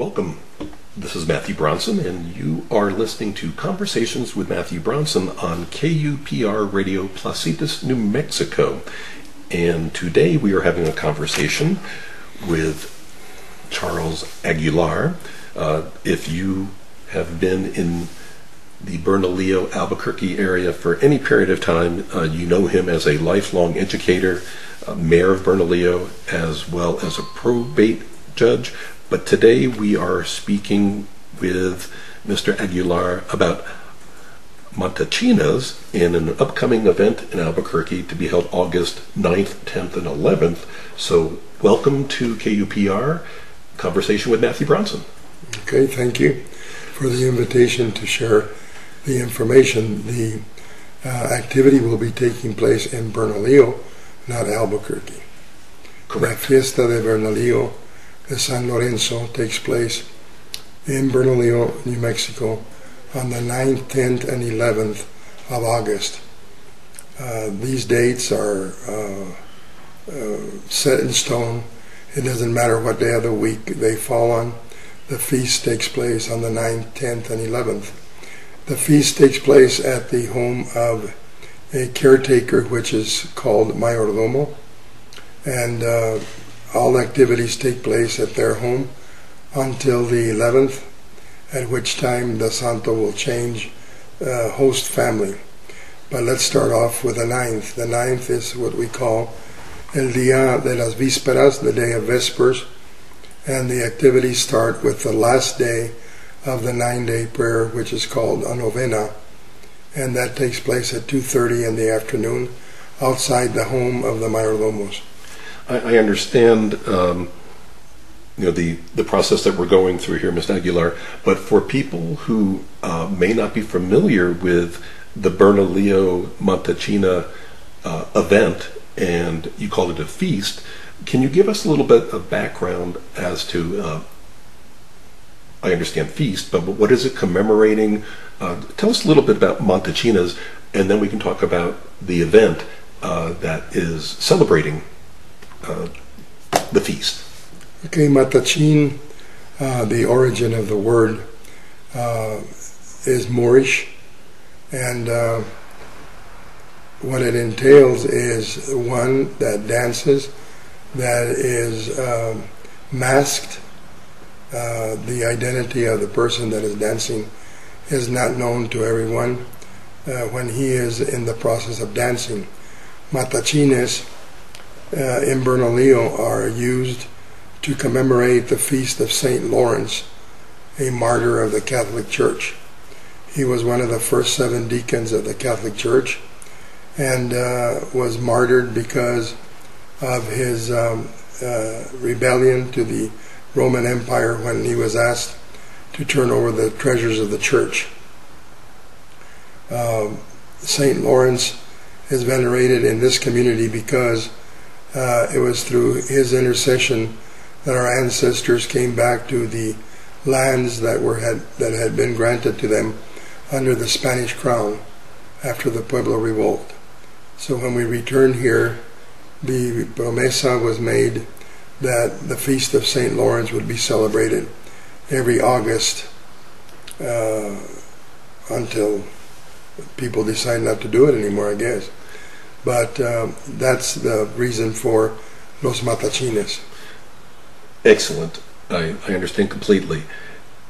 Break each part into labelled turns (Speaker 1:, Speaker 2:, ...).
Speaker 1: Welcome. This is Matthew Bronson, and you are listening to Conversations with Matthew Bronson on KUPR Radio Placitas, New Mexico. And today we are having a conversation with Charles Aguilar. If you have been in the Bernalillo, Albuquerque area for any period of time, you know him as a lifelong educator, mayor of Bernalillo, as well as a probate judge. But today we are speaking with Mr. Aguilar about Matachinas in an upcoming event in Albuquerque to be held August 9th, 10th, and 11th. So welcome to KUPR, Conversation with Matthew Bronson.
Speaker 2: Okay, thank you for the invitation to share the information. The activity will be taking place in Bernalillo, not Albuquerque.
Speaker 1: Correct.
Speaker 2: La Fiesta de Bernalillo de San Lorenzo takes place in Bernalillo, New Mexico on the 9th, 10th, and 11th of August. These dates are set in stone. It doesn't matter what day of the week they fall on. The feast takes place on the 9th, 10th, and 11th. The feast takes place at the home of a caretaker, which is called Mayordomo, and all activities take place at their home until the 11th, at which time the Santo will change host family. But let's start off with the 9th. The 9th is what we call El Día de las Vísperas, the day of Vespers, and the activities start with the last day of the 9-day prayer, which is called a novena, and that takes place at 2:30 in the afternoon outside the home of the Mayordomos.
Speaker 1: I understand the process that we're going through here, Mr. Aguilar, but for people who may not be familiar with the Bernalillo Matachina event, and you call it a feast, can you give us a little bit of background as to, I understand feast, but what is it commemorating? Tell us a little bit about Matachinas, and then we can talk about the event that is celebrating the feast.
Speaker 2: Okay, Matachin, the origin of the word is Moorish, and what it entails is one that dances, that is masked. The identity of the person that is dancing is not known to everyone when he is in the process of dancing. Matachines in Bernalillo are used to commemorate the feast of Saint Lawrence, a martyr of the Catholic Church. He was one of the first 7 deacons of the Catholic Church, and was martyred because of his rebellion to the Roman Empire when he was asked to turn over the treasures of the church. Saint Lawrence is venerated in this community because it was through his intercession that our ancestors came back to the lands that had been granted to them under the Spanish crown after the Pueblo revolt. So when we returned here, the promesa was made that the feast of St. Lawrence would be celebrated every August until people decide not to do it anymore, I guess. But that's the reason for Los Matachines.
Speaker 1: Excellent. I understand completely.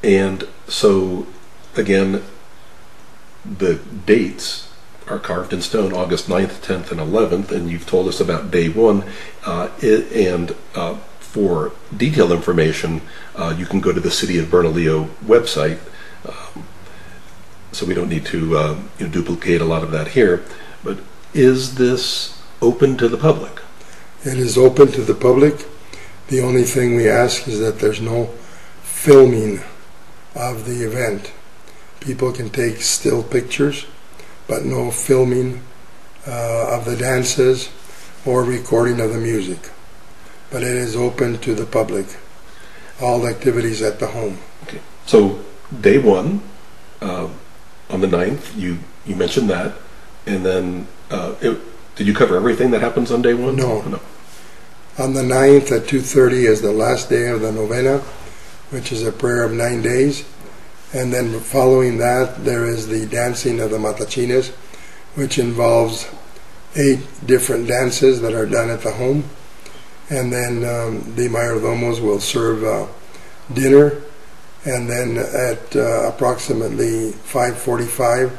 Speaker 1: And so, again, the dates are carved in stone, August 9th, 10th, and 11th, and you've told us about day 1. For detailed information, you can go to the City of Bernalillo website, so we don't need to duplicate a lot of that here. But is this open to the public?
Speaker 2: It is open to the public. The only thing we ask is that there's no filming of the event. People can take still pictures, but no filming of the dances or recording of the music. But it is open to the public. All activities at the home.
Speaker 1: Okay. So day 1, on the 9th, you mentioned that, and then did you cover everything that happens on day 1?
Speaker 2: No. On the 9th at 2:30 is the last day of the novena, which is a prayer of 9 days. And then following that, there is the dancing of the Matachinas, which involves 8 different dances that are done at the home. And then the mayordomos will serve dinner. And then at approximately 5:45,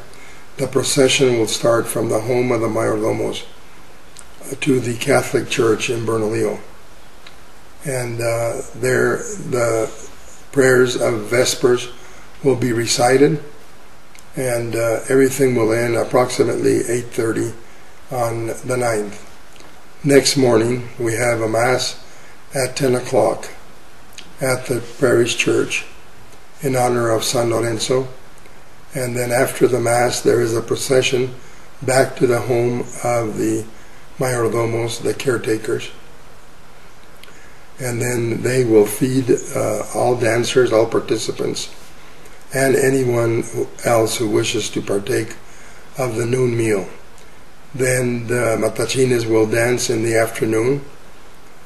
Speaker 2: the procession will start from the home of the mayordomos to the Catholic Church in Bernalillo. And there the prayers of Vespers will be recited, and everything will end approximately 8:30 on the 9th. Next morning we have a Mass at 10 o'clock at the parish church in honor of San Lorenzo, and then after the Mass there is a procession back to the home of the mayordomos, the caretakers, and then they will feed all dancers, all participants, and anyone else who wishes to partake of the noon meal. Then the Matachinas will dance in the afternoon.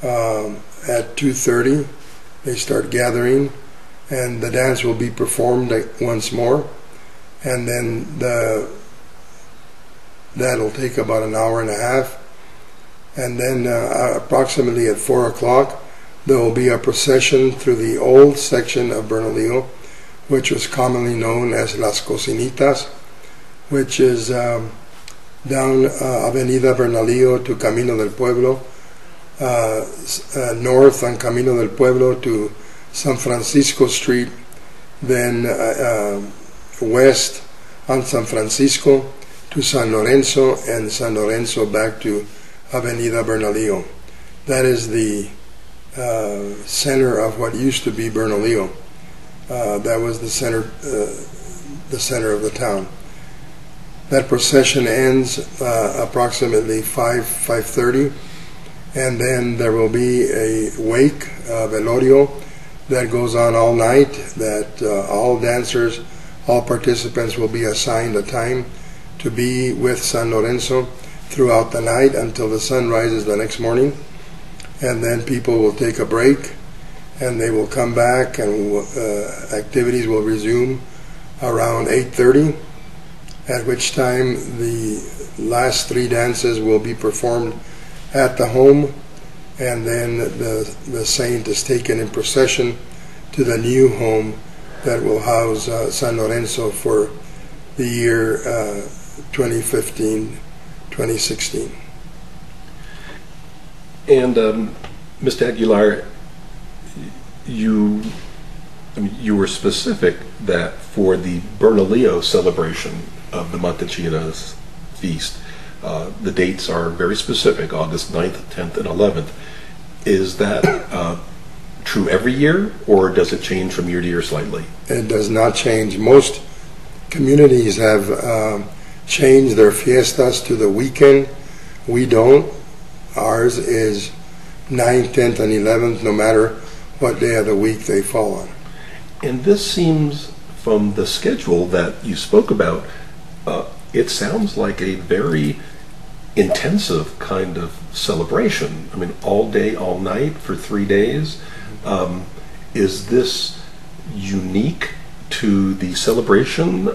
Speaker 2: At 2:30 they start gathering, and the dance will be performed once more, and then that'll take about an hour and a half. And then approximately at 4 o'clock there will be a procession through the old section of Bernalillo, which was commonly known as Las Cocinitas, which is down Avenida Bernalillo to Camino del Pueblo, north on Camino del Pueblo to San Francisco Street, then west on San Francisco to San Lorenzo, and San Lorenzo back to Avenida Bernalillo. That is the center of what used to be Bernalillo. That was the center of the town. That procession ends approximately 5:30, and then there will be a wake, velorio, that goes on all night, that all dancers, all participants will be assigned a time to be with San Lorenzo throughout the night until the sun rises the next morning. And then people will take a break, and they will come back, and activities will resume around 8:30, at which time the last 3 dances will be performed at the home, and then the saint is taken in procession to the new home that will house San Lorenzo for the year 2015-2016.
Speaker 1: And Mr. Aguilar, you were specific that for the Bernalillo celebration of the Matachinas feast, the dates are very specific, August 9th, 10th, and 11th. Is that true every year, or does it change from year to year slightly?
Speaker 2: It does not change. Most communities have changed their fiestas to the weekend. We don't. Ours is 9th, 10th, and 11th, no matter what day of the week they fall on.
Speaker 1: And this seems, from the schedule that you spoke about, it sounds like a very intensive kind of celebration. I mean, all day, all night for 3 days. Is this unique to the celebration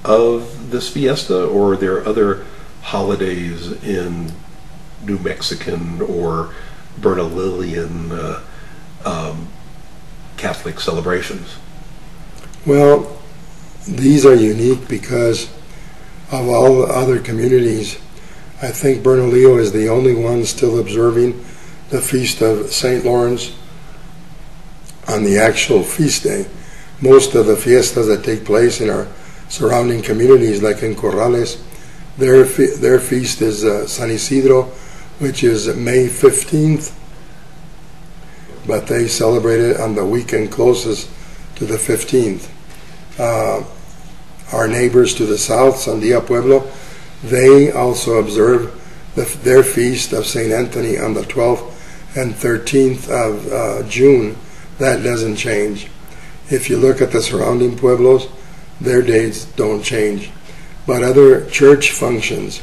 Speaker 1: of this fiesta, or are there other holidays in New Mexican or Bernalillian Catholic celebrations?
Speaker 2: Well, these are unique because of all the other communities. I think Bernalillo is the only one still observing the feast of St. Lawrence on the actual feast day. Most of the fiestas that take place in our surrounding communities, like in Corrales, their feast is San Isidro, which is May 15th, but they celebrate it on the weekend closest to the 15th. Our neighbors to the south, Sandia Pueblo, they also observe their feast of St. Anthony on the 12th and 13th of June. That doesn't change. If you look at the surrounding pueblos, their dates don't change. But other church functions,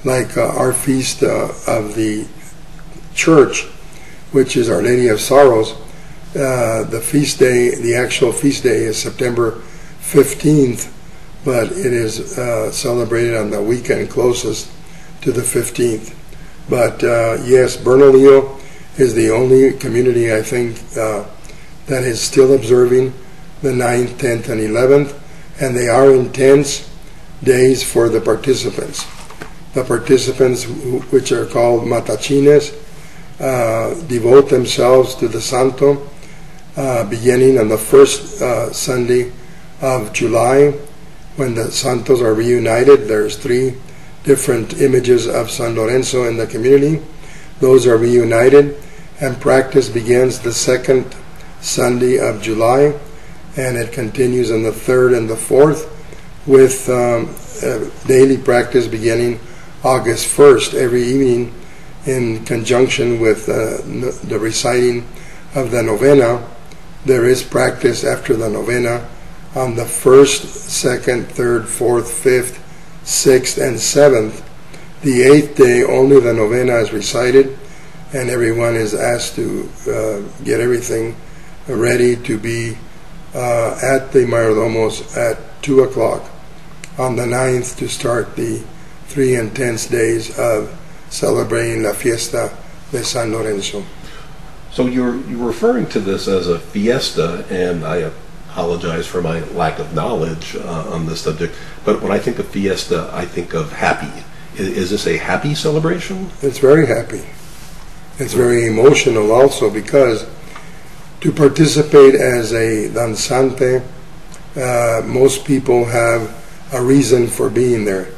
Speaker 2: like our feast of the church, which is Our Lady of Sorrows, The feast day, the actual feast day, is September 15th, but it is celebrated on the weekend closest to the 15th. But yes, Bernalillo is the only community, I think, that is still observing the 9th, 10th, and 11th, and they are intense days for the participants. The participants, which are called Matachinas, devote themselves to the Santo, beginning on the first Sunday of July, when the Santos are reunited. There's 3 different images of San Lorenzo in the community. Those are reunited, and practice begins the second Sunday of July, and it continues on the 3rd and the 4th, with daily practice beginning August 1st, every evening, in conjunction with the reciting of the novena. There is practice after the novena on the 1st, 2nd, 3rd, 4th, 5th, 6th, and 7th. The 8th day, only the novena is recited, and everyone is asked to get everything ready to be at the mayordomos at 2 o'clock on the 9th to start the 3 intense days of celebrating La Fiesta de San Lorenzo.
Speaker 1: So you're referring to this as a fiesta, and I apologize for my lack of knowledge on this subject, but when I think of fiesta, I think of happy. Is this a happy celebration?
Speaker 2: It's very happy. It's very emotional also, because to participate as a danzante, most people have a reason for being there.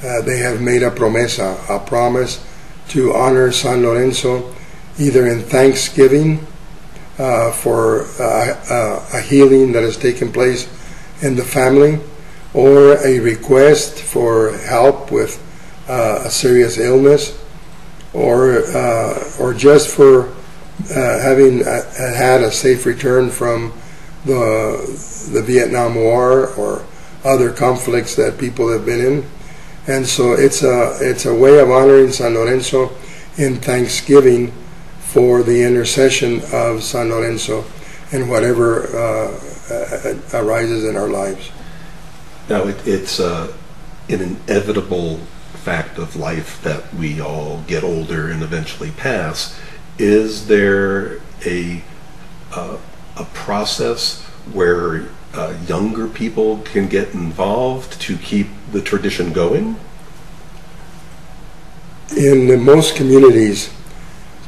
Speaker 2: They have made a promesa, a promise to honor San Lorenzo, either in thanksgiving for a healing that has taken place in the family, or a request for help with a serious illness, or just for having had a safe return from the Vietnam War or other conflicts that people have been in. And so it's a way of honoring San Lorenzo in thanksgiving for the intercession of San Lorenzo in whatever arises in our lives.
Speaker 1: Now, it's an inevitable fact of life that we all get older and eventually pass. Is there a process where younger people can get involved to keep the tradition going?
Speaker 2: In most communities,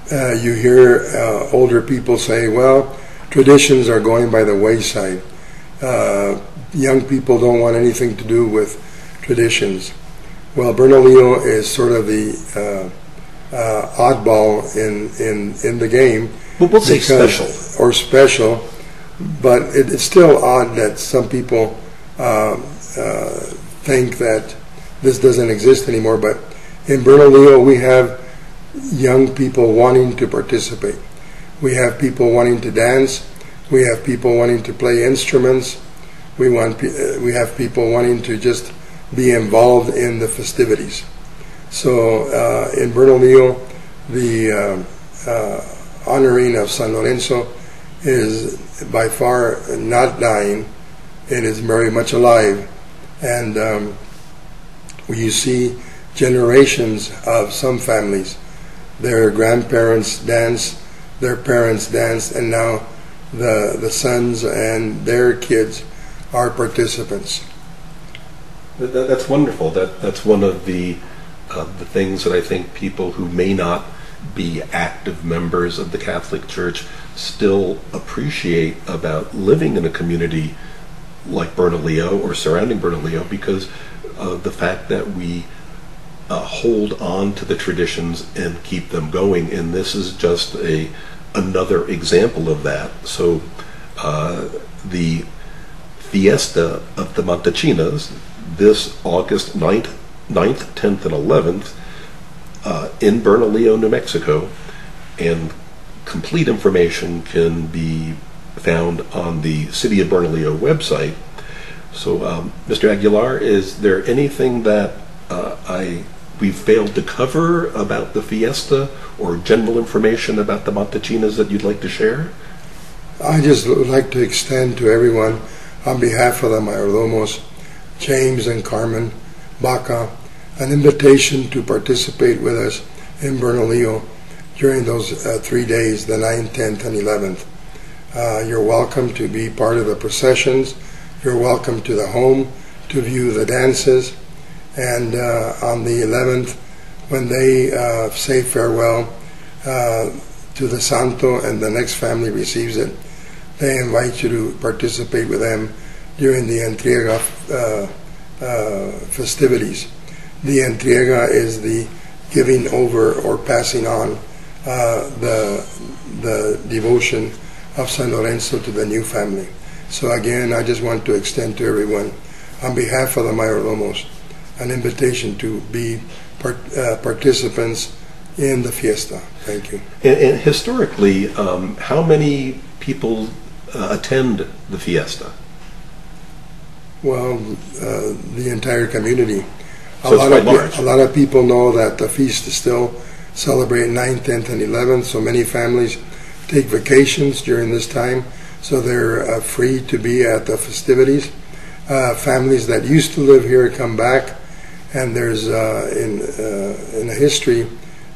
Speaker 2: you hear older people say, well, traditions are going by the wayside. Young people don't want anything to do with traditions. Well, Bernalillo is sort of the oddball in the game.
Speaker 1: Well, we'll say special.
Speaker 2: Or special, but it's still odd that some people think that this doesn't exist anymore. But in Bernalillo, we have young people wanting to participate. We have people wanting to dance. We have people wanting to play instruments. We have people wanting to just be involved in the festivities. So in Bernalillo, the honoring of San Lorenzo is by far not dying. It is very much alive. And you see generations of some families. Their grandparents dance, their parents dance, and now the sons and their kids are participants.
Speaker 1: That's wonderful. That's one of the things that I think people who may not be active members of the Catholic Church still appreciate about living in a community like Bernalillo or surrounding Bernalillo, because of the fact that we hold on to the traditions and keep them going. And this is just another example of that. So the Fiesta of the Matachinas, this August 9th, 10th, and 11th in Bernalillo, New Mexico, and complete information can be found on the City of Bernalillo website. So, Mr. Aguilar, is there anything that we've failed to cover about the fiesta, or general information about the Matachinas that you'd like to share?
Speaker 2: I just would like to extend to everyone, on behalf of the mayordomos, James and Carmen Baca, an invitation to participate with us in Bernalillo during those 3 days, the 9th, 10th, and 11th. You're welcome to be part of the processions. You're welcome to the home to view the dances. And on the 11th, when they say farewell to the Santo and the next family receives it, they invite you to participate with them during the Entrega festivities. The Entrega is the giving over or passing on the devotion of San Lorenzo to the new family. So again, I just want to extend to everyone, on behalf of the mayordomos, an invitation to be participants in the fiesta. Thank you.
Speaker 1: And historically, how many people attend the fiesta?
Speaker 2: Well, the entire community.
Speaker 1: So it's quite large.
Speaker 2: A lot of people know that the feast is still celebrated 9th, 10th, and 11th, so many families take vacations during this time, so they're free to be at the festivities. Families that used to live here come back, and there's in a history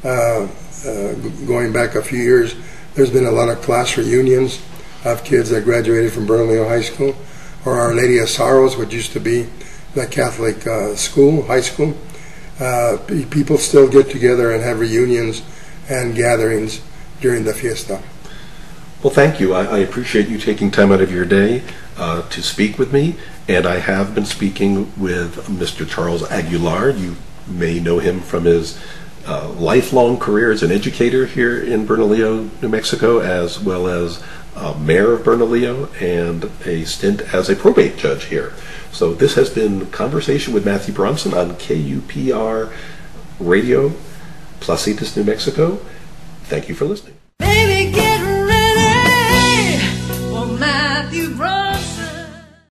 Speaker 2: going back a few years, there's been a lot of class reunions of kids that graduated from Bernalillo High School, or Our Lady of Sorrows, which used to be the Catholic high school. People still get together and have reunions and gatherings during the fiesta.
Speaker 1: Well, thank you. I appreciate you taking time out of your day to speak with me, and I have been speaking with Mr. Charles Aguilar. You may know him from his lifelong career as an educator here in Bernalillo, New Mexico, as well as mayor of Bernalillo and a stint as a probate judge here. So this has been Conversation with Matthew Bronson on KUPR Radio, Placitas, New Mexico. Thank you for listening.